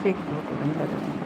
Fake photo नहीं लगा।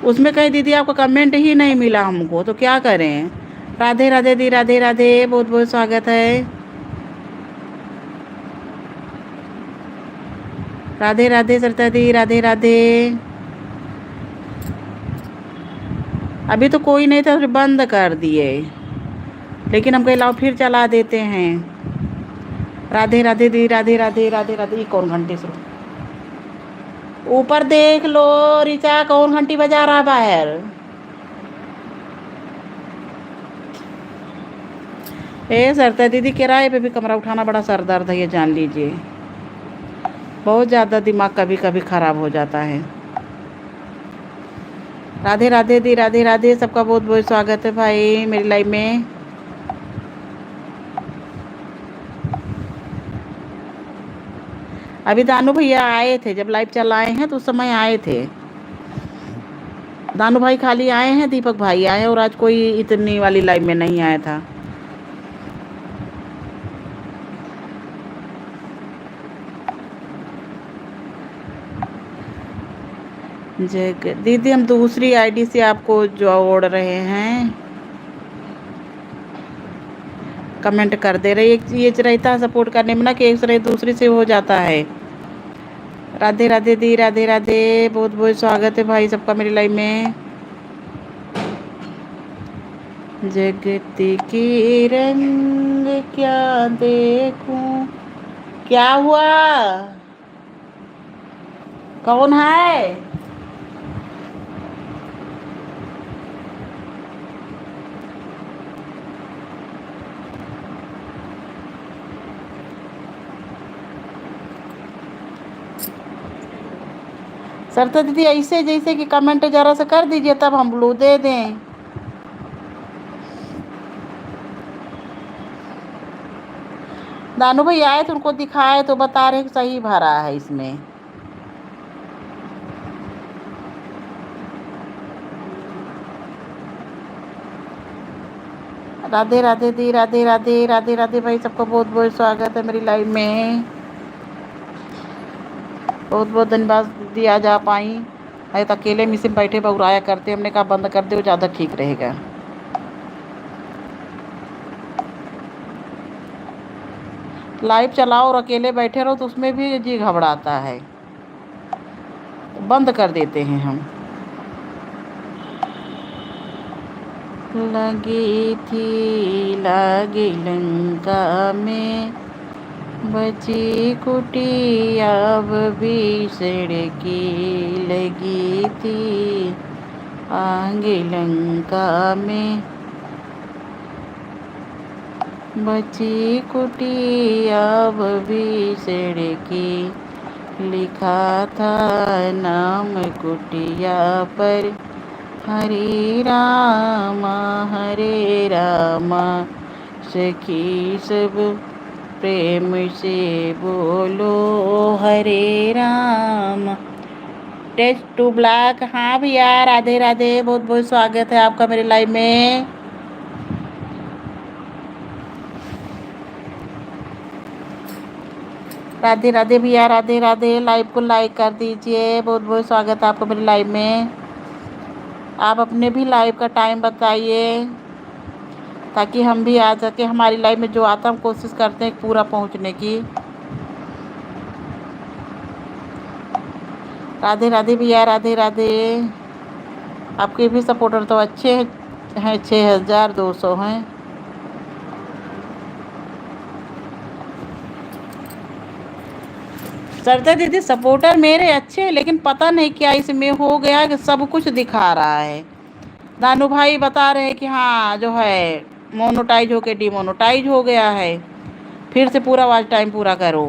उसमें कहीं दीदी आपका कमेंट ही नहीं मिला हमको, तो क्या करें। राधे राधे दी, राधे राधे, बहुत बहुत स्वागत है। राधे राधे सरिता दी, राधे राधे। अभी तो कोई नहीं था, फिर बंद कर दिए, लेकिन हम कहीं लाओ फिर चला देते हैं। राधे राधे दी, राधे राधे, राधे राधे। कौन घंटे से ऊपर देख लो ऋचा, कौन घंटी बजा रहा बाहर। सरिता दीदी, किराए पे भी कमरा उठाना बड़ा सर दर्द है, ये जान लीजिए। बहुत ज़्यादा दिमाग कभी कभी खराब हो जाता है। राधे राधे दी, राधे राधे, सबका बहुत बहुत स्वागत है भाई मेरी लाइफ में। अभी दानू भैया आए थे, जब लाइव चलाए हैं तो उस समय आए थे। दानू भाई खाली आए हैं, दीपक भाई आए, और आज कोई इतनी वाली लाइव में नहीं आया था। जग दीदी, हम दूसरी आईडी से आपको जोड़ रहे हैं, कमेंट कर दे रहे। ये रहता है सपोर्ट करने में ना, कि एक से दूसरी से हो जाता है। राधे राधे दी, राधे राधे, बहुत बहुत स्वागत है भाई सबका मेरी लाइफ में। जगत की रंग क्या देखूं। क्या हुआ, कौन है। सरता दीदी, ऐसे जैसे कि कमेंट जरा सा कर दीजिए, तब हम ब्लू दे दें। दानू भाई आए तो उनको दिखाए तो बता रहे सही भरा है इसमें। राधे राधे दी, राधे राधे, राधे राधे भाई, सबको बहुत बहुत स्वागत है मेरी लाइफ में। बहुत बहुत धन्यवाद दीदी, आज आप आई। अरे तो अकेले मिसिम बैठे बहुराया करते, हमने कहा बंद कर दे, वो ज़्यादा ठीक रहेगा। लाइव चलाओ और अकेले बैठे रहो तो उसमें भी जी घबराता है, तो बंद कर देते हैं हम। लगी थी लागी लंका में, बची कुटी अब भी सड़की, लगी थी आगे लंका में, बची कुटी अब भी सड़की, लिखा था नाम कुटिया पर, हरे रामा सखी सब प्रेम से बोलो हरे राम। टेस्ट टू ब्लैक, हाँ भैया, राधे राधे, बहुत बहुत स्वागत है आपका मेरे लाइव में। राधे राधे भैया, राधे राधे, लाइव को लाइक कर दीजिए, बहुत बहुत स्वागत है आपको मेरे लाइव में। आप अपने भी लाइव का टाइम बताइए, ताकि हम भी आ सके। हमारी लाइव में जो आता हम कोशिश करते हैं पूरा पहुंचने की। राधे राधे भैया, राधे राधे। आपके भी सपोर्टर तो अच्छे हैं, 6200 हैं। सरदा दीदी सपोर्टर मेरे अच्छे हैं, लेकिन पता नहीं क्या इसमें हो गया कि सब कुछ दिखा रहा है। दानू भाई बता रहे हैं कि हाँ जो है मोनोटाइज होके डिमोनोटाइज हो गया है, फिर से पूरा वॉच टाइम पूरा करो।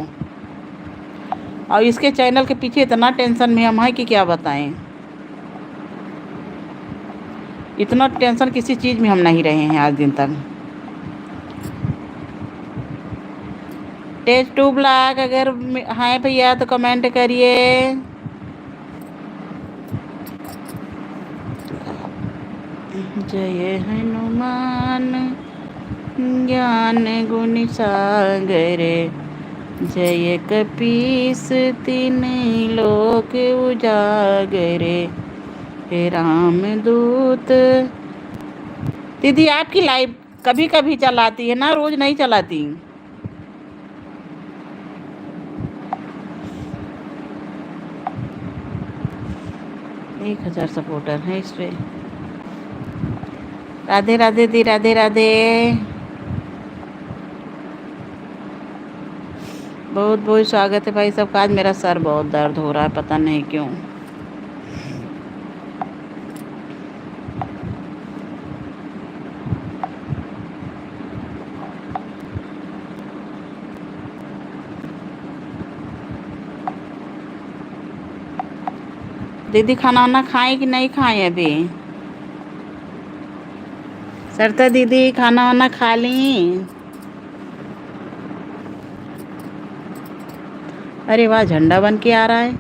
और इसके चैनल के पीछे इतना टेंशन में हम हैं कि क्या बताएं। इतना टेंशन किसी चीज़ में हम नहीं रहे हैं आज दिन तक। टेस्ट टू ब्लॉग अगर हैं भैया तो कमेंट करिए। जय हनुमान ज्ञान गुण सागर, जय कपीस तीन लोक उजागर, हे राम दूत। दीदी आपकी लाइव कभी कभी चलाती है ना, रोज नहीं चलाती। 1000 सपोर्टर हैं इस पे। राधे राधे दी, राधे राधे। बहुत बहुत स्वागत है भाई सबका। आज मेरा सर बहुत दर्द हो रहा है, पता नहीं क्यों। दीदी खाना वाना खाएं कि नहीं खाएं अभी? सरता दीदी खाना वाना खा ली? अरे वाह, झंडा बन के आ रहा है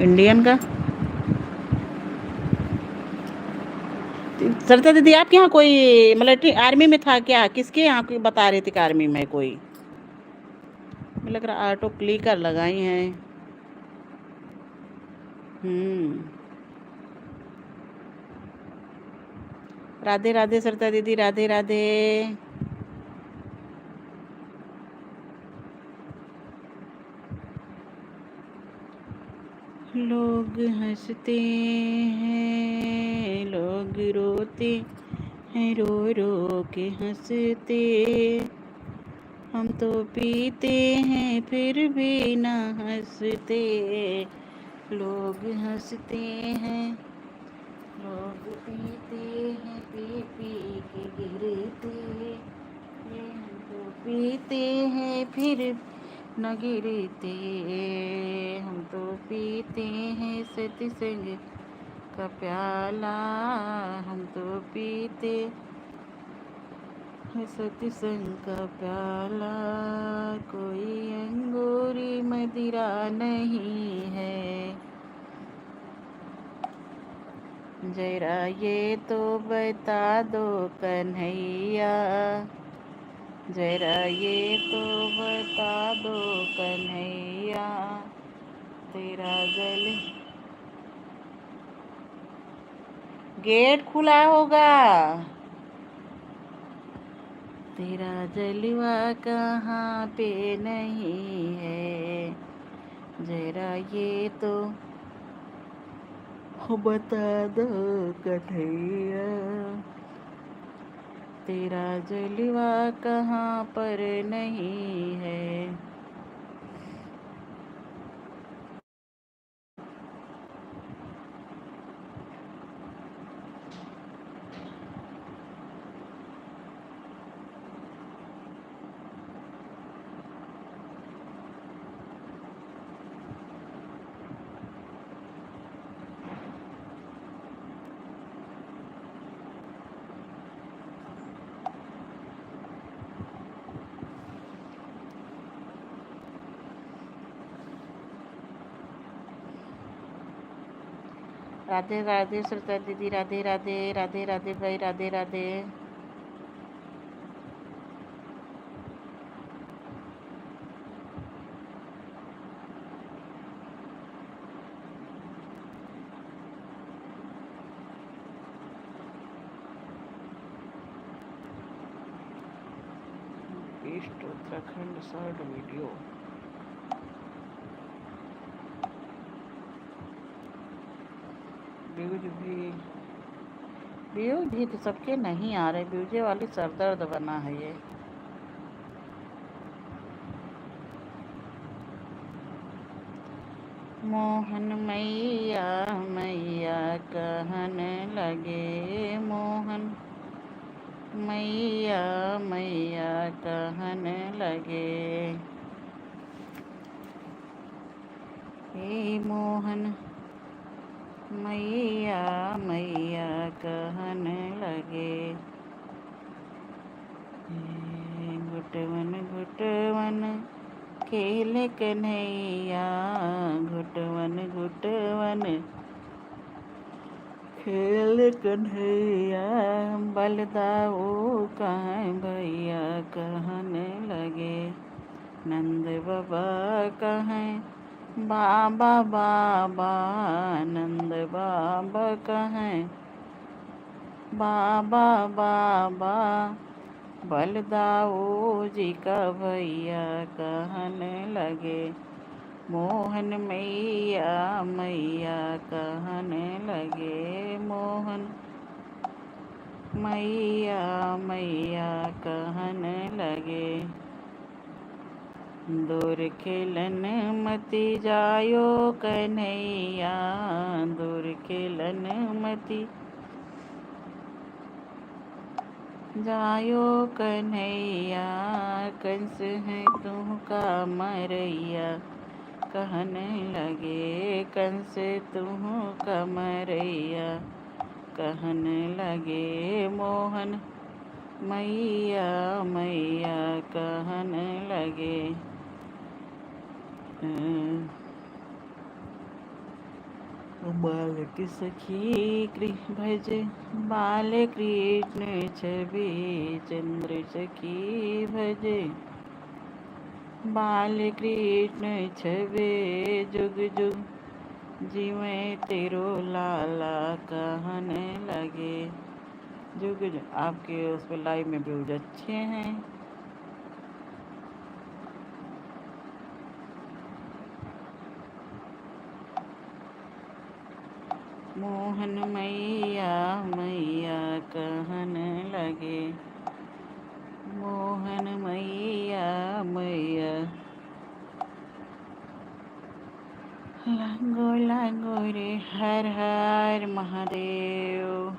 इंडियन का। सरता दीदी आपके यहाँ कोई मिलिट्री आर्मी में था क्या? किसके यहाँ कोई बता रहे थे कि आर्मी में कोई? मुझे लग रहा ऑटो क्लिकर लगाई हैं। राधे राधे सरता दीदी, राधे राधे। लोग हंसते हैं, लोग रोते हैं, रो रो के हंसते। हम तो पीते हैं फिर भी ना हंसते। लोग हंसते हैं, लोग पीते हैं, पी पी के गिरते। हम तो पीते हैं फिर न गिरते। हम तो पीते हैं सत्संग का प्याला। हम तो पीते हैं सत्संग का प्याला। कोई अंगूरी मदिरा नहीं है, जरा ये तो बता दो कन्हैया। जरा ये तो बता दो कन्हैया, तेरा गल। गेट खुला होगा। तेरा जलवा कहाँ पे नहीं है, जरा ये तो बता दो कन्हैया। तेरा जलवा कहाँ पर नहीं है। राधे राधे श्रुता दीदी, राधे राधे। राधे राधे भाई, Radhe Radhe. East Uttarakhand short video. Views भी तो सबके नहीं आ रहे, व्यूजे वाली सरदर्द बना है ये। मोहन मैया मैया कहने लगे, मोहन मैया मैया कहने लगे, हे मोहन मैया मैया कहने लगे, घुटवन खेल कन्हैया, घुटवन घुटवन खेल कन्हैया, बलदाऊ कहाँ भैया कहने लगे, नंद बाबा कहाँ बाबा बाबा, नंद बाबा कहाँ बाबा बाबा, बलदाऊ जी का भैया कहने लगे, मोहन मैया मैया कहने लगे, मोहन मैया मैया कहने लगे, दूर खेलन मती जायो कन्हैया, दूर खेलन मती जायो कन्हैया, कंस है तुमका मरैया कहने लगे, कंस तुमका मरैया कहने लगे, मोहन मैया मैया कहने लगे, बालक सखी भज बाल कृष्ण छवि, चंद्र सखी भज बाल कृष्ण छवि, जुग जुग जीवे तेरो लाला कहने लगे, जुग जुग। आपके उस पर लाइव में व्यूज अच्छे हैं। मोहन मैया मैया कहने लगे, मोहन मैया मैया, लागो लागो रे हर हर महादेव।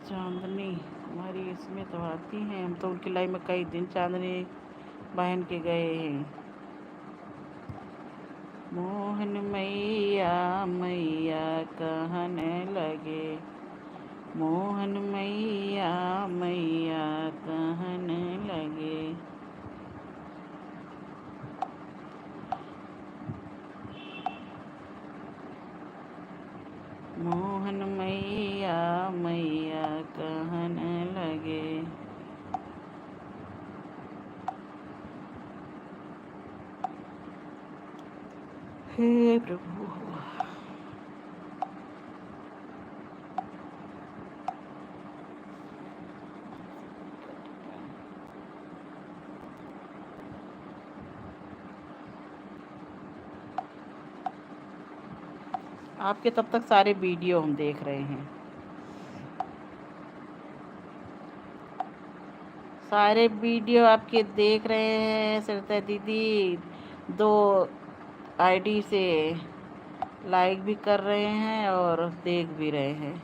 चांदनी कुमारी इसमें तो आती हैं, हम तो उनकी लाइफ में कई दिन चांदनी बहन के गए हैं। मोहन मैया मैया कहने लगे, मोहन मैया मैया कहने लगे, मोहन मैया मैया कहने लगे, हे प्रभु। आपके तब तक सारे वीडियो हम देख रहे हैं, सारे वीडियो आपके देख रहे हैं सरिता दीदी। 2 आईडी से लाइक भी कर रहे हैं और देख भी रहे हैं।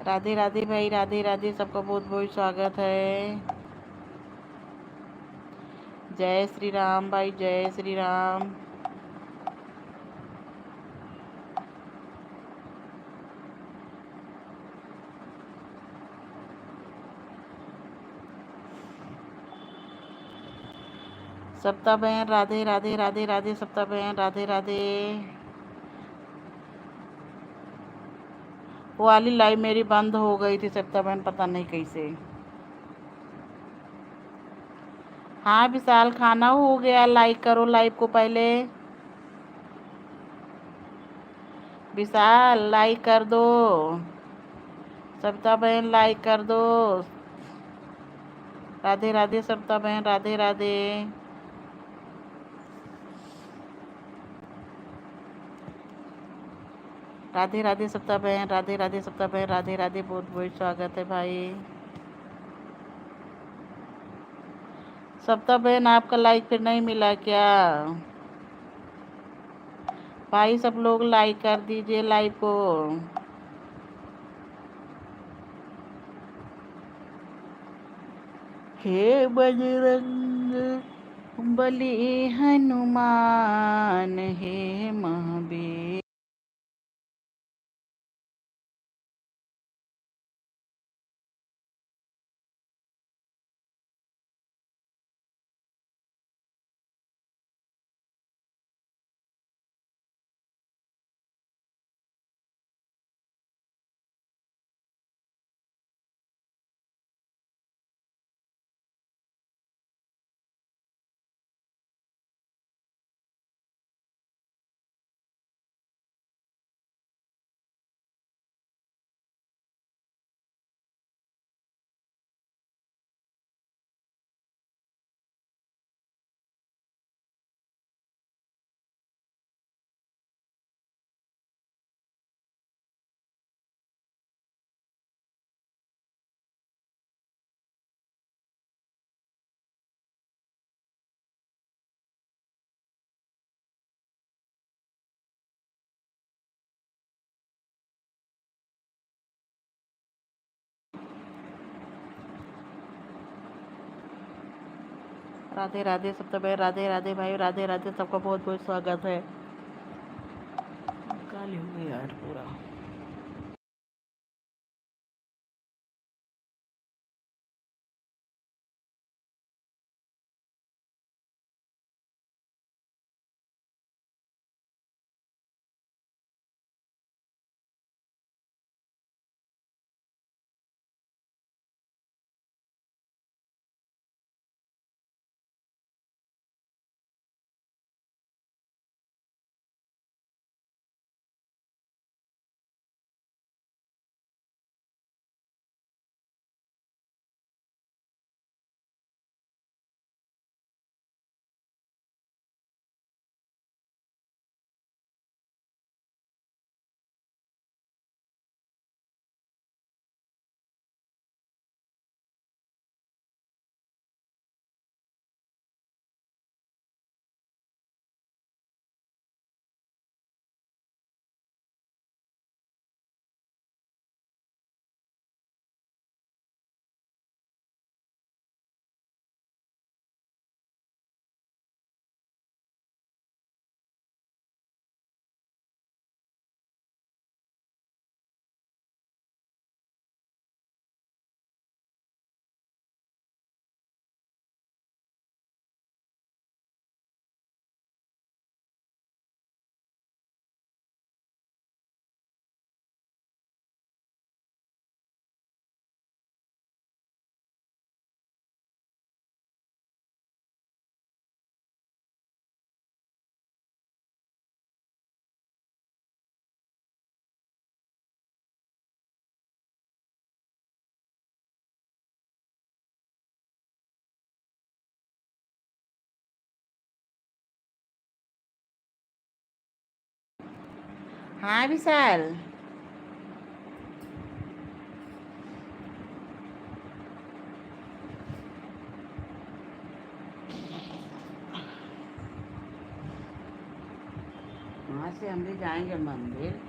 राधे राधे भाई, राधे राधे, सबका बहुत बहुत स्वागत है। जय श्री राम भाई, जय श्री राम। सप्ता बहन राधे राधे, राधे राधे सप्ता बहन, राधे राधे। वो वाली लाइव मेरी बंद हो गई थी सप्ता बहन, पता नहीं कैसे। हाँ विशाल, खाना हो गया, लाइक करो लाइव को पहले। विशाल लाइक कर दो, सप्ता बहन लाइक कर दो। राधे राधे सप्ता बहन, राधे राधे। राधे राधे सप्ताह बहन, राधे राधे सप्ताह बहन, राधे राधे, बहुत बहुत स्वागत है भाई। सप्ताह बहन आपका लाइक फिर नहीं मिला क्या भाई? सब लोग लाइक कर दीजिए लाइव को। हे बजरंग बली हनुमान, हे महावीर। राधे राधे सप्ताह बहन, राधे राधे भाई, राधे राधे, सबका बहुत बहुत स्वागत है। काली हो गई यार पूरा। हाँ विशाल, वहाँ से हम भी जाएंगे मंदिर,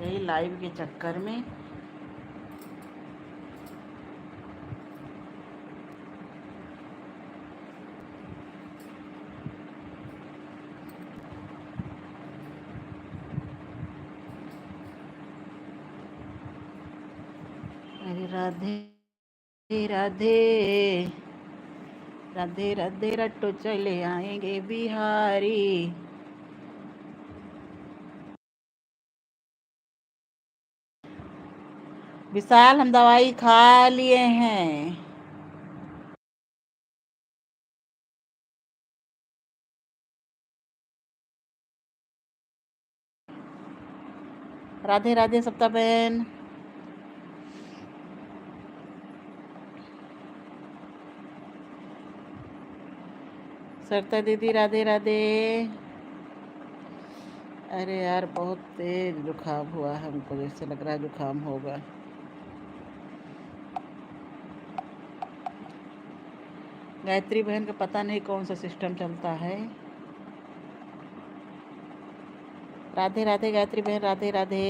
यही लाइव के चक्कर में। अरे राधे राधे, राधे राधे रट्टो चले आएंगे बिहारी। विशाल हम दवाई खा लिए हैं। राधे राधे सप्ताह बहन, सरता दीदी राधे राधे। अरे यार बहुत तेज जुकाम हुआ है हमको, जैसे लग रहा है जुकाम होगा। गायत्री बहन का पता नहीं कौन सा सिस्टम चलता है। राधे राधे गायत्री बहन, राधे राधे।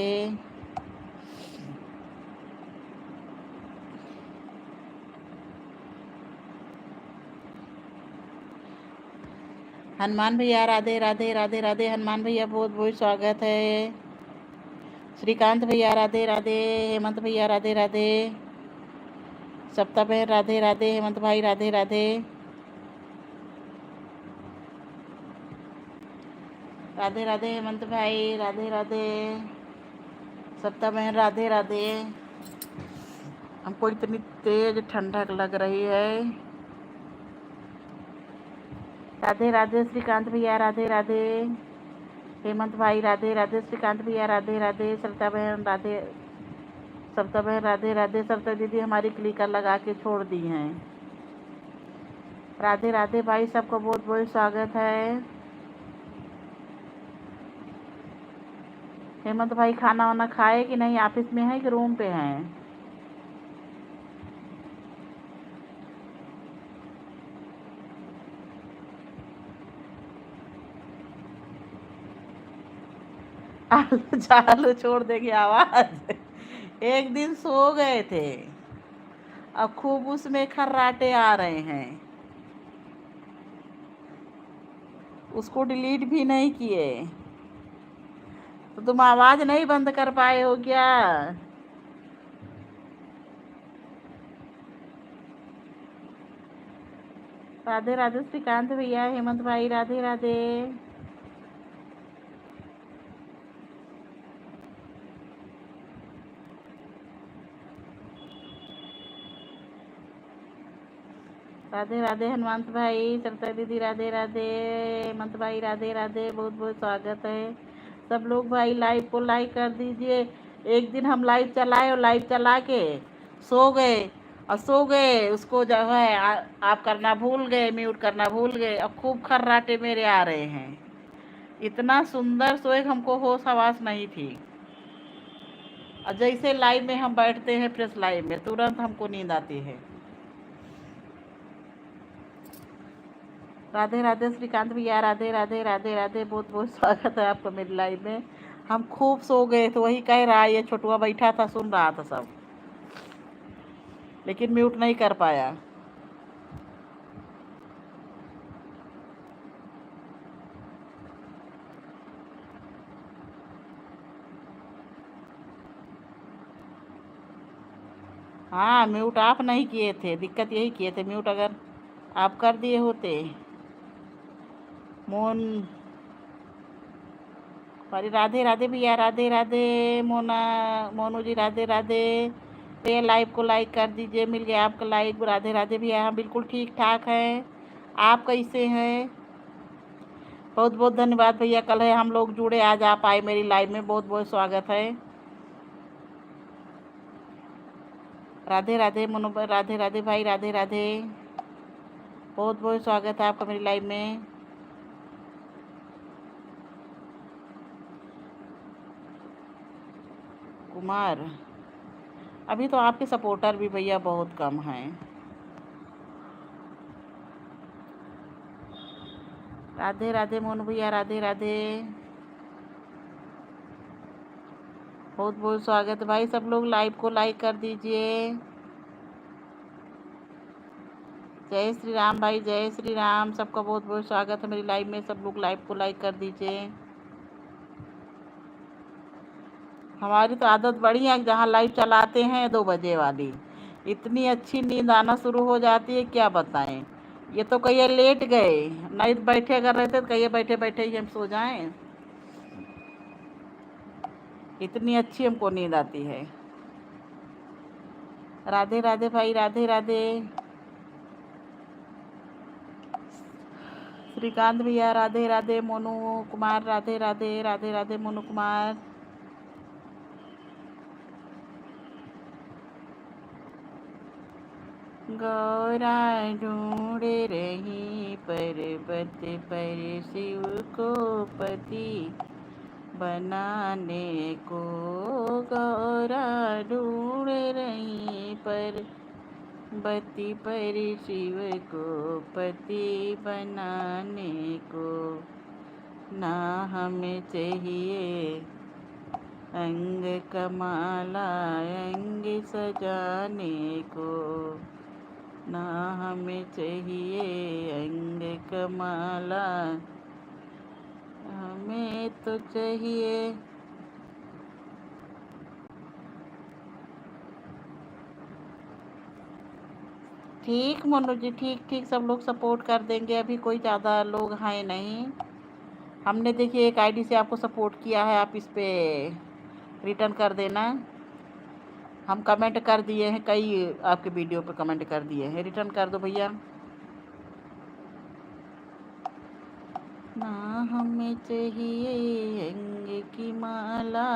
हनुमान भैया राधे राधे, राधे राधे हनुमान भैया, बहुत बहुत स्वागत है। श्रीकांत भैया राधे राधे, हेमंत भैया राधे राधे, सप्ता बहन राधे राधे, हेमंत भाई राधे राधे, राधे राधे हेमंत भाई, राधे राधे, सप्ता बहन राधे राधे। हमको इतनी तेज ठंडक लग रही है। राधे राधे श्रीकांत भैया राधे राधे, हेमंत भाई राधे राधे, श्रीकांत भैया राधे राधे, सरिता बहन राधे, सरिता बहन राधे राधे, सरिता दीदी हमारी क्लिकर लगा के छोड़ दी हैं। राधे राधे भाई, सबका बहुत बहुत स्वागत है। हेमंत भाई खाना वाना खाए कि नहीं, ऑफिस में है कि रूम पे हैं? आलू चालू छोड़ देगी आवाज। एक दिन सो गए थे, अब खूब उसमें खर्राटे आ रहे हैं, उसको डिलीट भी नहीं किए, तो तुम आवाज नहीं बंद कर पाए हो क्या? राधे राधे श्रीकांत भैया, हेमंत भाई राधे राधे। राधे राधे हनुमंत भाई, सरिता दीदी राधे राधे, हेमंत भाई राधे राधे, बहुत बहुत स्वागत है। सब लोग भाई लाइव को लाइक कर दीजिए। एक दिन हम लाइव चलाए और लाइव चला के सो गए, और सो गए उसको जो है आप करना भूल गए, म्यूट करना भूल गए, और खूब खर्राटे मेरे आ रहे हैं। इतना सुंदर सोए हमको होश हवास नहीं थी। और जैसे लाइव में हम बैठते हैं प्रेस लाइव में, तुरंत हमको नींद आती है। राधे राधे श्रीकांत भैया राधे राधे, राधे राधे, बहुत बहुत स्वागत है आपका मेरी लाइव में। हम खूब सो गए तो वही कह रहा है, ये छोटुआ बैठा था सुन रहा था सब, लेकिन म्यूट नहीं कर पाया। हाँ म्यूट आप नहीं किए थे, दिक्कत यही किए थे, म्यूट अगर आप कर दिए होते। मोन अरे राधे राधे भैया राधे राधे, मोना मोनू जी राधे राधे भैया, लाइव को लाइक कर दीजिए, मिल गया आपका लाइक। राधे राधे भैया, हम बिल्कुल ठीक ठाक हैं, आप कैसे हैं? बहुत बहुत धन्यवाद भैया, कल है हम लोग जुड़े, आज आप आए मेरी लाइव में, बहुत बहुत स्वागत है। राधे राधे मोनू, राधे राधे भाई, राधे राधे, बहुत बहुत स्वागत है आपका मेरी लाइव में। कुमार, अभी तो आपके सपोर्टर भी भैया बहुत कम हैं। राधे राधे मोनू भैया, राधे राधे, बहुत बहुत स्वागत है भाई, सब लोग लाइव को लाइक कर दीजिए। जय श्री राम भाई, जय श्री राम, सबका बहुत बहुत स्वागत है मेरी लाइव में, सब लोग लाइव को लाइक कर दीजिए। हमारी तो आदत बड़ी है, जहाँ लाइव चलाते हैं 2 बजे वाली, इतनी अच्छी नींद आना शुरू हो जाती है क्या बताएं। ये तो कहिए लेट गए, नहीं बैठे अगर रहते तो कहिए बैठे बैठे ही हम सो जाएं, इतनी अच्छी हमको नींद आती है। राधे राधे भाई, राधे राधे, श्रीकांत भैया राधे राधे, मोनू कुमार राधे राधे, राधे राधे मोनू कुमार। गौरा ढूंढ रही पर्वत पर शिव को पति, बनाने को गौरा ढूंढ रही पर बती पर शिव को पति बनाने को ना हमें चाहिए अंग कमाला अंग सजाने को ना हमें चाहिए अंग कमाला हमें तो चाहिए ठीक मोनू जी ठीक ठीक सब लोग सपोर्ट कर देंगे। अभी कोई ज़्यादा लोग हैं नहीं। हमने देखिए एक आईडी से आपको सपोर्ट किया है, आप इस पे रिटर्न कर देना। हम कमेंट कर दिए हैं, कई आपके वीडियो पे कमेंट कर दिए हैं, रिटर्न कर दो भैया। ना हमें चाहिए अंग की माला।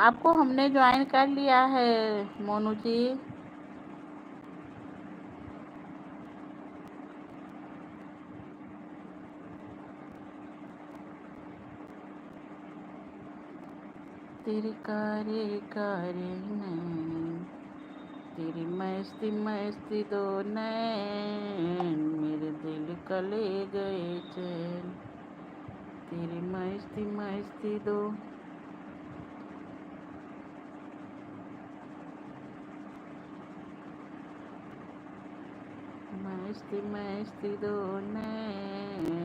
आपको हमने ज्वाइन कर लिया है मोनू जी। तेरे कारे कारे नैन, तेरी मस्ती मस्ती दो नैन, मेरे दिल का ले गए चैन, तेरी मस्ती मस्ती दो। मस्ती मस्ती दो नैन,